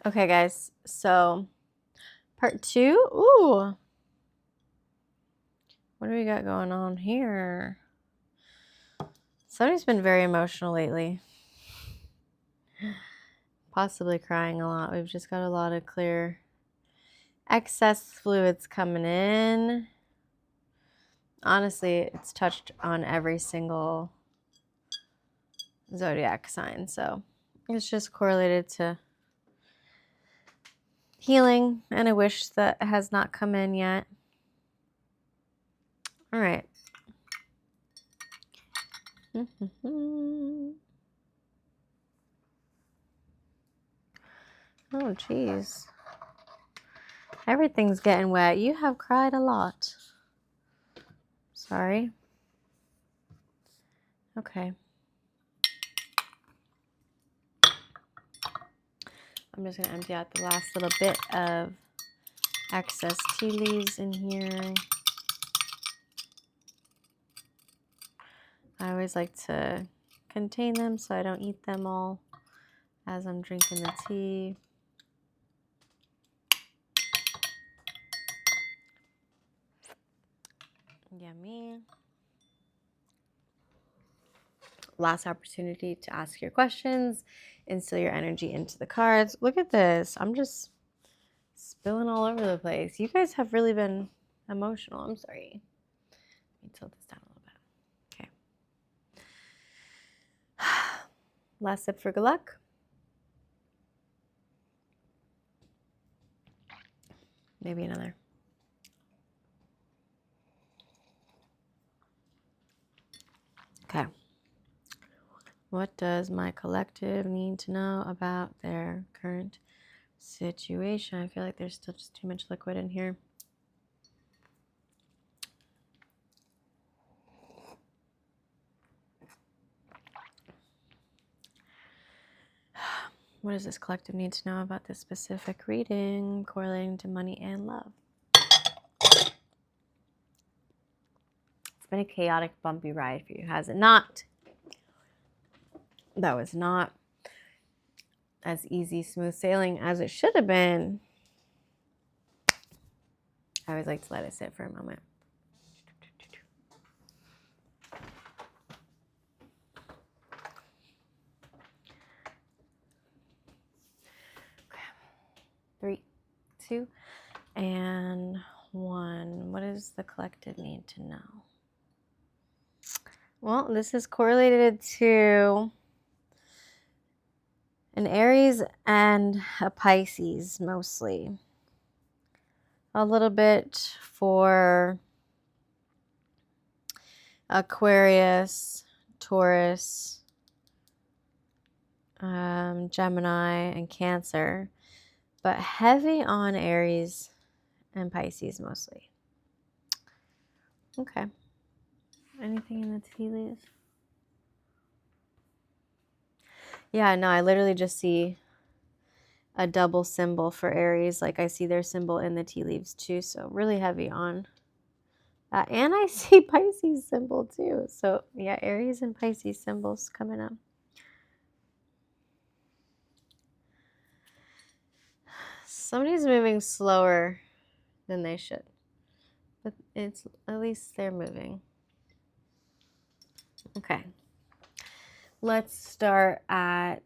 Okay, guys. So part 2. Ooh. What do we got going on here? Somebody's been very emotional lately. Possibly crying a lot. We've just got a lot of clear excess fluids coming in. Honestly, it's touched on every single zodiac sign. So it's just correlated to healing and a wish that has not come in yet. All right. Oh, geez. Everything's getting wet. You have cried a lot. Sorry. Okay. I'm just going to empty out the last little bit of excess tea leaves in here. I always like to contain them so I don't eat them all as I'm drinking the tea. Yummy. Last opportunity to ask your questions, instill your energy into the cards. Look at this. I'm just spilling all over the place. You guys have really been emotional. I'm sorry. Let me tilt this down a little bit. Okay. Last sip for good luck. Maybe another. Okay. What does my collective need to know about their current situation? I feel like there's still just too much liquid in here. What does this collective need to know about this specific reading correlating to money and love? It's been a chaotic, bumpy ride for you, has it not? That was not as easy, smooth sailing as it should have been. I always like to let it sit for a moment. Okay. 3, 2, and 1. What does the collective need to know? Well, this is correlated to an Aries and a Pisces mostly. A little bit for Aquarius, Taurus, Gemini, and Cancer, but heavy on Aries and Pisces mostly. Okay. Anything in the tea leaves? Yeah, no, I literally just see a double symbol for Aries. Like I see their symbol in the tea leaves too. So really heavy on that. And I see Pisces symbol too. So yeah, Aries and Pisces symbols coming up. Somebody's moving slower than they should. But it's at least they're moving. Okay. Let's start at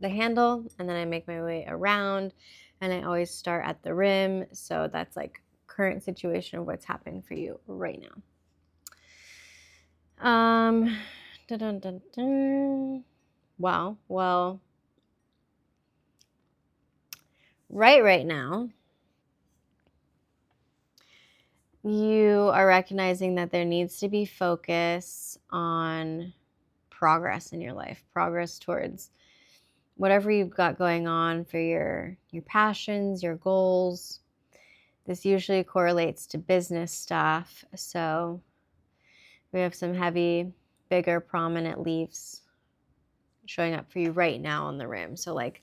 the handle and then I make my way around and I always start at the rim. So that's like current situation of what's happening for you right now. Dun, dun, dun. Wow. Well, right now, you are recognizing that there needs to be focus on progress in your life, progress towards whatever you've got going on for your passions, your goals. This usually correlates to business stuff. So we have some heavy, bigger, prominent leaves showing up for you right now on the rim. So like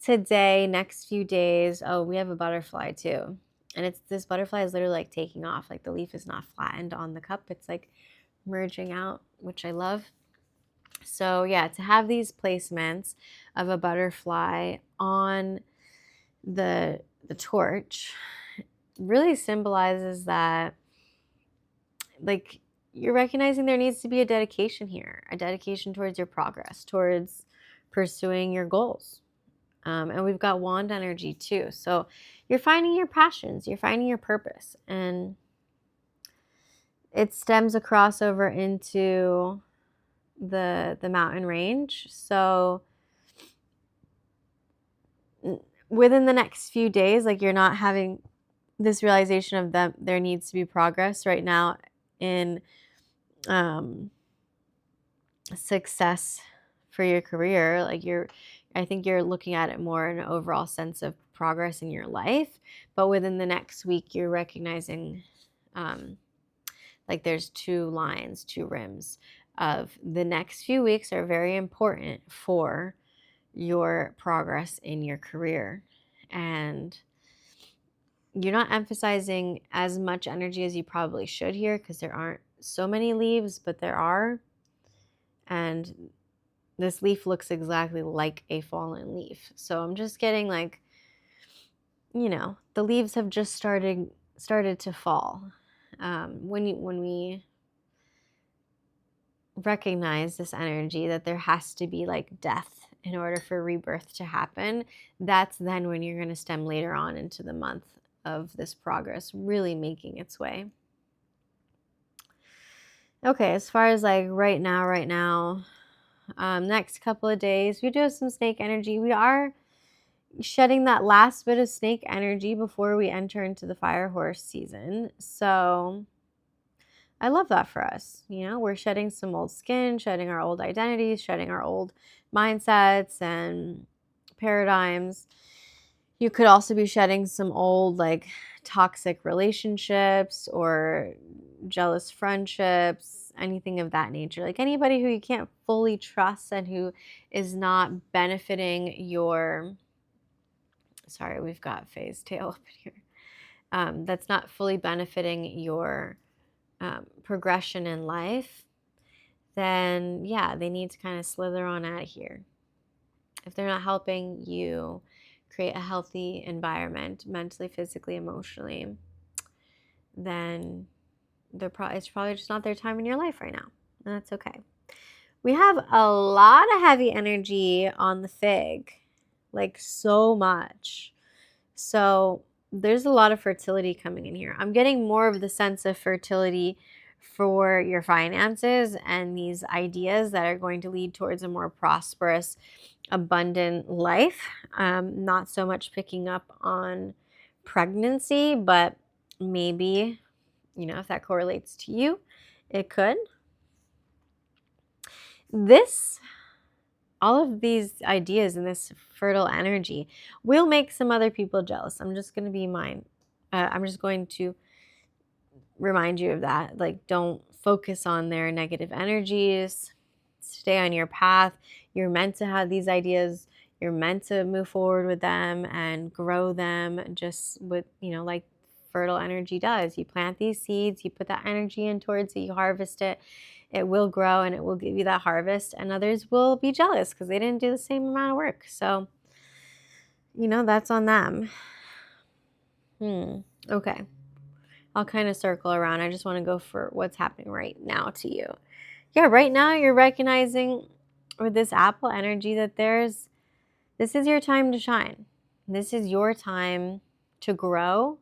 today, next few days, oh, we have a butterfly too. And this butterfly is literally like taking off. Like the leaf is not flattened on the cup. It's like merging out, which I love. So yeah, to have these placements of a butterfly on the torch really symbolizes that, like, you're recognizing there needs to be a dedication here, a dedication towards your progress, towards pursuing your goals. And we've got wand energy too. So you're finding your passions, you're finding your purpose, and it stems across over into the mountain range. So within the next few days, like, you're not having this realization of that there needs to be progress right now in um, success for your career. Like, I think you're looking at it more in an overall sense of progress in your life. But within the next week, you're recognizing, um, like, there's two lines, two rims of the next few weeks are very important for your progress in your career. And you're not emphasizing as much energy as you probably should here, because there aren't so many leaves, but there are. And this leaf looks exactly like a fallen leaf. So I'm just getting, like, the leaves have just started to fall. When we recognize this energy that there has to be, like, death in order for rebirth to happen, that's then when you're going to stem later on into the month of this progress really making its way. Okay, as far as, like, right now, next couple of days, we do have some snake energy. We are shedding that last bit of snake energy before we enter into the fire horse season. So I love that for us. We're shedding some old skin, shedding our old identities, shedding our old mindsets and paradigms. You could also be shedding some old, like, toxic relationships or jealous friendships, anything of that nature. Like, anybody who you can't fully trust and who is not benefiting your, sorry, we've got phase tail up in here. That's not fully benefiting your progression in life, then yeah, they need to kind of slither on out of here. If they're not helping you create a healthy environment, mentally, physically, emotionally, then it's probably just not their time in your life right now. And that's okay. We have a lot of heavy energy on the fig, like, so much. So there's a lot of fertility coming in here. I'm getting more of the sense of fertility for your finances and these ideas that are going to lead towards a more prosperous, abundant life. Not so much picking up on pregnancy, but maybe, if that correlates to you, it could. All of these ideas and this fertile energy will make some other people jealous. I'm just going to be mine. I'm just going to remind you of that. Like, don't focus on their negative energies. Stay on your path. You're meant to have these ideas. You're meant to move forward with them and grow them just with, like fertile energy does. You plant these seeds, you put that energy in towards it, you harvest it. It will grow and it will give you that harvest. And others will be jealous because they didn't do the same amount of work. So, that's on them. Okay. I'll kind of circle around. I just want to go for what's happening right now to you. Yeah, right now you're recognizing with this apple energy that this is your time to shine. This is your time to grow,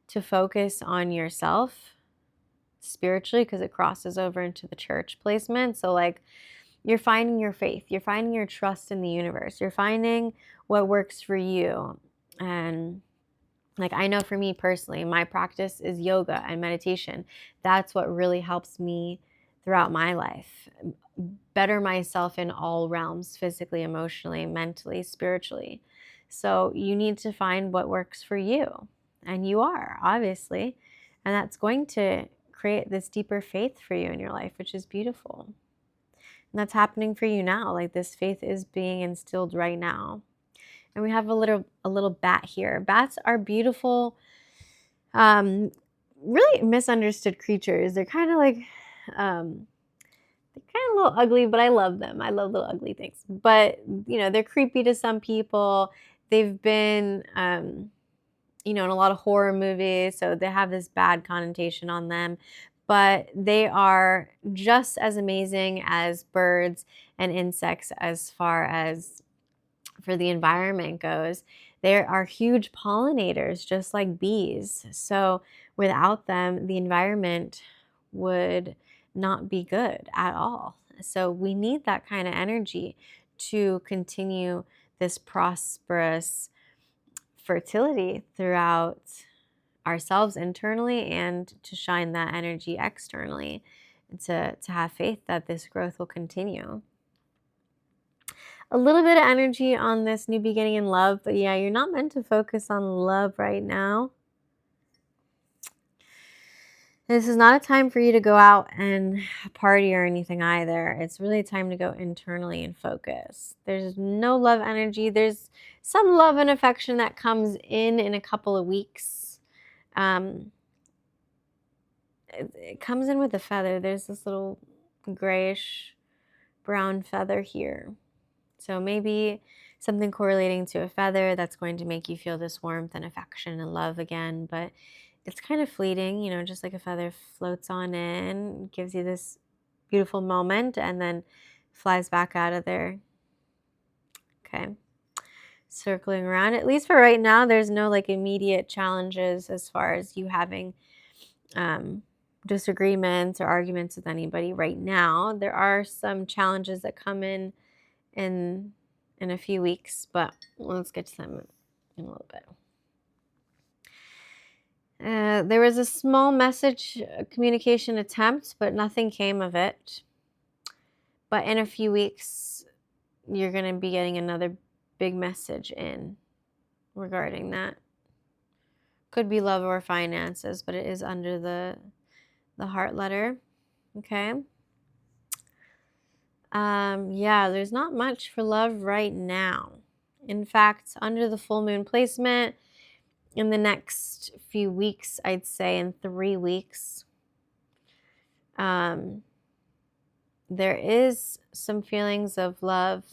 to focus on yourself spiritually, because it crosses over into the church placement. So, like, you're finding your faith, you're finding your trust in the universe, you're finding what works for you. And, like, I know for me personally, my practice is yoga and meditation. That's what really helps me throughout my life better myself in all realms, physically, emotionally, mentally, spiritually. So you need to find what works for you. And you are, obviously. And that's going to create this deeper faith for you in your life, which is beautiful. And that's happening for you now. Like, this faith is being instilled right now. And we have a little bat here. Bats are beautiful, really misunderstood creatures. They're kind of like, kind of a little ugly, but I love them. I love little ugly things. But, they're creepy to some people. They've been, in a lot of horror movies, so they have this bad connotation on them. But they are just as amazing as birds and insects as far as for the environment goes. They are huge pollinators, just like bees. So without them, the environment would not be good at all. So we need that kind of energy to continue this prosperous fertility throughout ourselves internally, and to shine that energy externally, and to have faith that this growth will continue. A little bit of energy on this new beginning in love, but yeah, you're not meant to focus on love right now. This is not a time for you to go out and party or anything either. It's really a time to go internally and focus. There's no love energy. There's some love and affection that comes in a couple of weeks. It comes in with a feather. There's this little grayish brown feather here. So maybe something correlating to a feather that's going to make you feel this warmth and affection and love again. But it's kind of fleeting, just like a feather floats on in, gives you this beautiful moment, and then flies back out of there. Okay. Circling around. At least for right now, there's no immediate challenges as far as you having disagreements or arguments with anybody right now. There are some challenges that come in a few weeks, but let's get to them in a little bit. There was a small message communication attempt, but nothing came of it. But in a few weeks, you're going to be getting another big message in regarding that. Could be love or finances, but it is under the heart letter. Okay. Yeah, there's not much for love right now. In fact, under the full moon placement, in the next few weeks, I'd say in 3 weeks, there is some feelings of love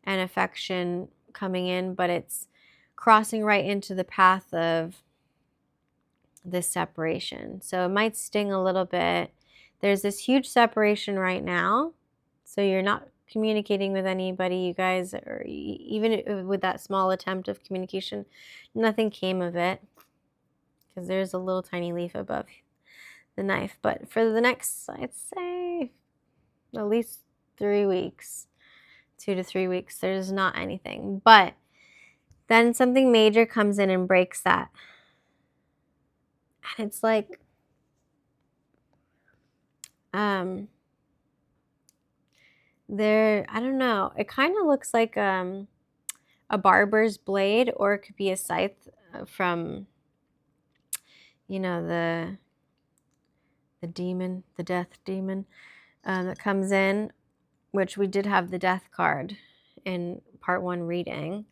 and affection coming in, but it's crossing right into the path of this separation. So it might sting a little bit. There's this huge separation right now. So you're not communicating with anybody, you guys, or even with that small attempt of communication, nothing came of it, because there's a little tiny leaf above the knife. But for the next, I'd say, at least 3 weeks, 2 to 3 weeks, there's not anything. But then something major comes in and breaks that. And it's like, I don't know, it kind of looks like a barber's blade, or it could be a scythe from, the demon, the death demon that comes in, which we did have the death card in part 1 reading.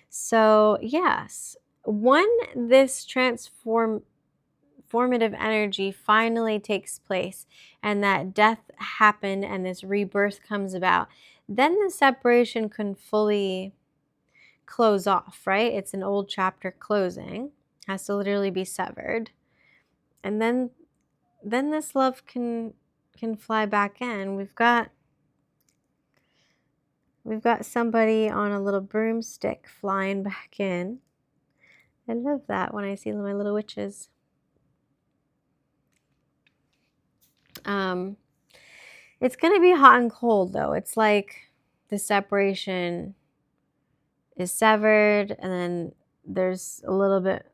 So yes, when this formative energy finally takes place and that death happened and this rebirth comes about, then the separation can fully close off, right? It's an old chapter closing, has to literally be severed. And then this love can fly back in. We've got somebody on a little broomstick flying back in. I love that when I see my little witches. It's going to be hot and cold, though. It's like the separation is severed, and then there's a little bit,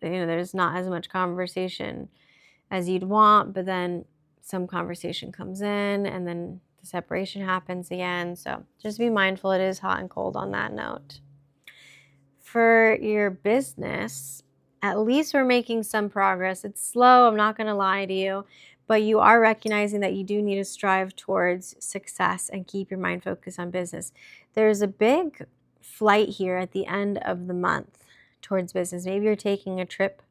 there's not as much conversation as you'd want, but then some conversation comes in, and then the separation happens again. So just be mindful, it is hot and cold on that note. For your business, at least we're making some progress. It's slow, I'm not going to lie to you, but you are recognizing that you do need to strive towards success and keep your mind focused on business. There's a big flight here at the end of the month towards business. Maybe you're taking a trip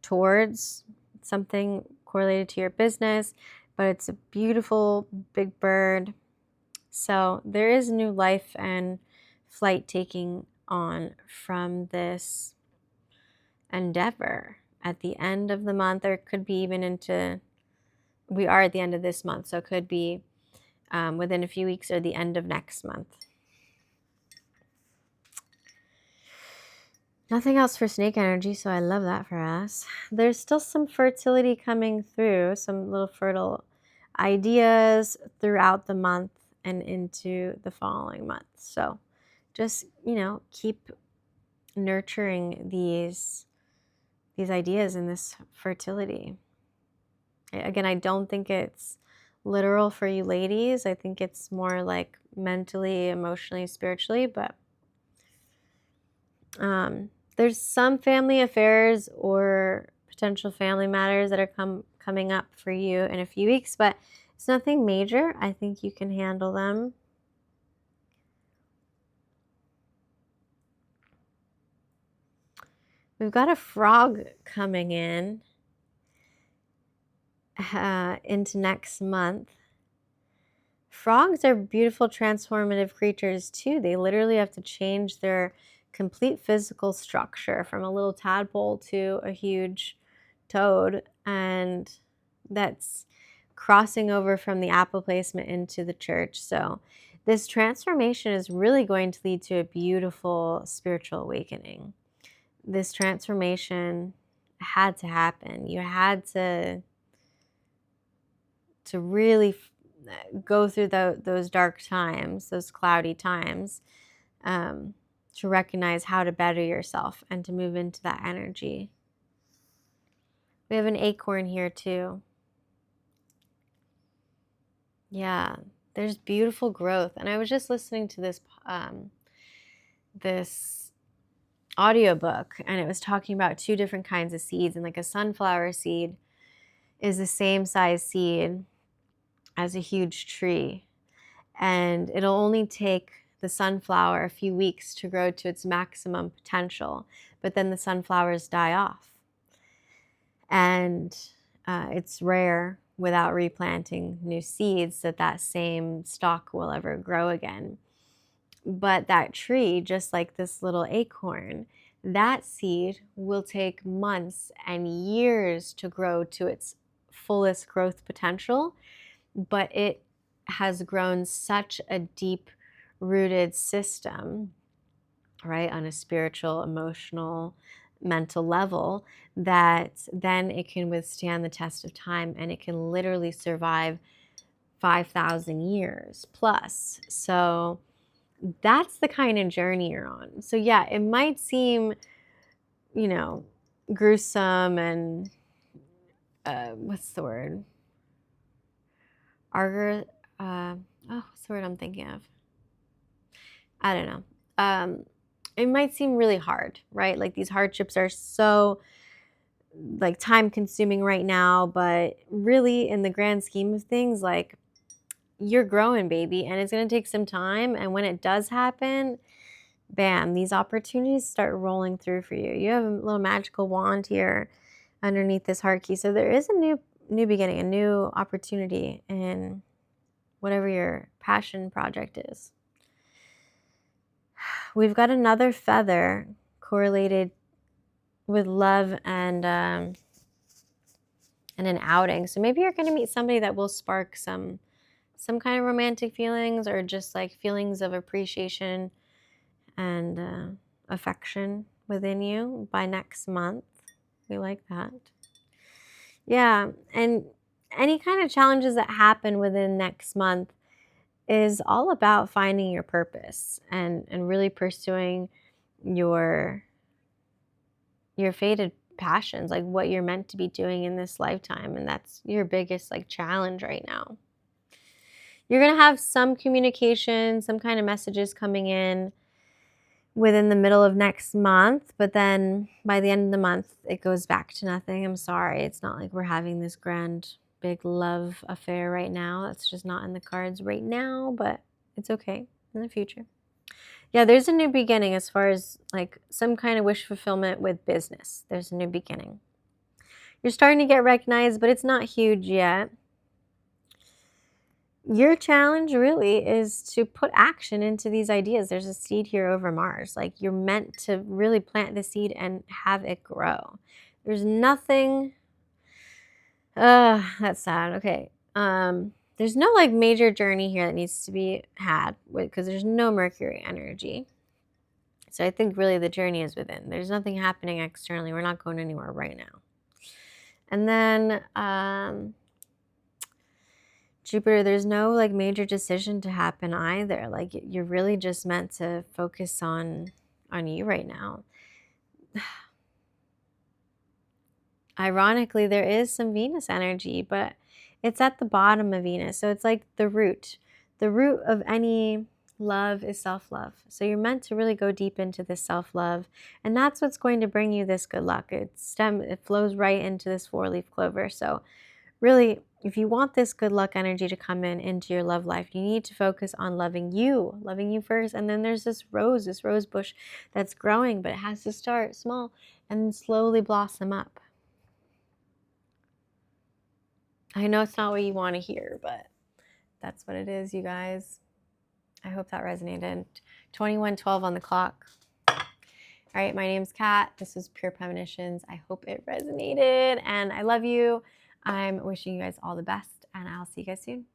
towards something correlated to your business. but it's a beautiful big bird. So there is new life and flight taking on from this endeavor at the end of the month, or it could be even into, we are at the end of this month, so it could be within a few weeks or the end of next month. Nothing else for snake energy, so I love that for us. There's still some fertility coming through, some little fertile ideas throughout the month and into the following month. So just, keep nurturing these ideas and this fertility. Again, I don't think it's literal for you ladies. I think it's more like mentally, emotionally, spiritually, but there's some family affairs or potential family matters that are coming up for you in a few weeks, but it's nothing major. I think you can handle them. We've got a frog coming in into next month. Frogs are beautiful transformative creatures too. They literally have to change their complete physical structure from a little tadpole to a huge toad, and that's crossing over from the apple placement into the church. So this transformation is really going to lead to a beautiful spiritual awakening. This transformation had to happen. You had to really go through those dark times, those cloudy times, to recognize how to better yourself and to move into that energy. We have an acorn here too. Yeah, there's beautiful growth. And I was just listening to this audiobook, and it was talking about two different kinds of seeds. And like a sunflower seed is the same size seed as a huge tree. And it'll only take the sunflower a few weeks to grow to its maximum potential, but then the sunflowers die off. And it's rare without replanting new seeds that same stalk will ever grow again. But that tree, just like this little acorn, that seed will take months and years to grow to its fullest growth potential, but it has grown such a deep rooted system, right, on a spiritual, emotional, mental level, that then it can withstand the test of time, and it can literally survive 5,000 years plus. So that's the kind of journey you're on. So yeah, it might seem, gruesome and what's the word? What's the word I'm thinking of? I don't know. It might seem really hard, right? Like these hardships are so like time consuming right now, but really in the grand scheme of things, like you're growing, baby, and it's going to take some time. And when it does happen, bam, these opportunities start rolling through for you. You have a little magical wand here underneath this heart key. So there is a new beginning, a new opportunity in whatever your passion project is. We've got another feather correlated with love and an outing. So maybe you're going to meet somebody that will spark some kind of romantic feelings, or just like feelings of appreciation and affection within you by next month. We like that. Yeah, and any kind of challenges that happen within next month is all about finding your purpose and really pursuing your fated passions, like what you're meant to be doing in this lifetime. And that's your biggest like challenge right now. You're going to have some communication, some kind of messages coming in within the middle of next month, but then by the end of the month, it goes back to nothing. I'm sorry. It's not like we're having this grand, big love affair right now. It's just not in the cards right now, but it's okay in the future. Yeah, there's a new beginning as far as like some kind of wish fulfillment with business. There's a new beginning. You're starting to get recognized, but it's not huge yet. your challenge really is to put action into these ideas. There's a seed here over Mars. Like, you're meant to really plant the seed and have it grow. There's nothing. That's sad. Okay. There's no like major journey here that needs to be had because there's no Mercury energy. So I think really the journey is within. There's nothing happening externally. We're not going anywhere right now. And then Jupiter, there's no like major decision to happen either. Like, you're really just meant to focus on you right now. Ironically, there is some Venus energy, but it's at the bottom of Venus. So it's like the root. The root of any love is self-love. So you're meant to really go deep into this self-love. And that's what's going to bring you this good luck. It flows right into this 4-leaf clover. So really, if you want this good luck energy to come into your love life, you need to focus on loving you first. And then there's this rose bush that's growing, but it has to start small and slowly blossom up. I know it's not what you want to hear, but that's what it is, you guys. I hope that resonated. 21:12 on the clock. All right, my name's Kat. This was Pure Premonitions. I hope it resonated, and I love you. I'm wishing you guys all the best, and I'll see you guys soon.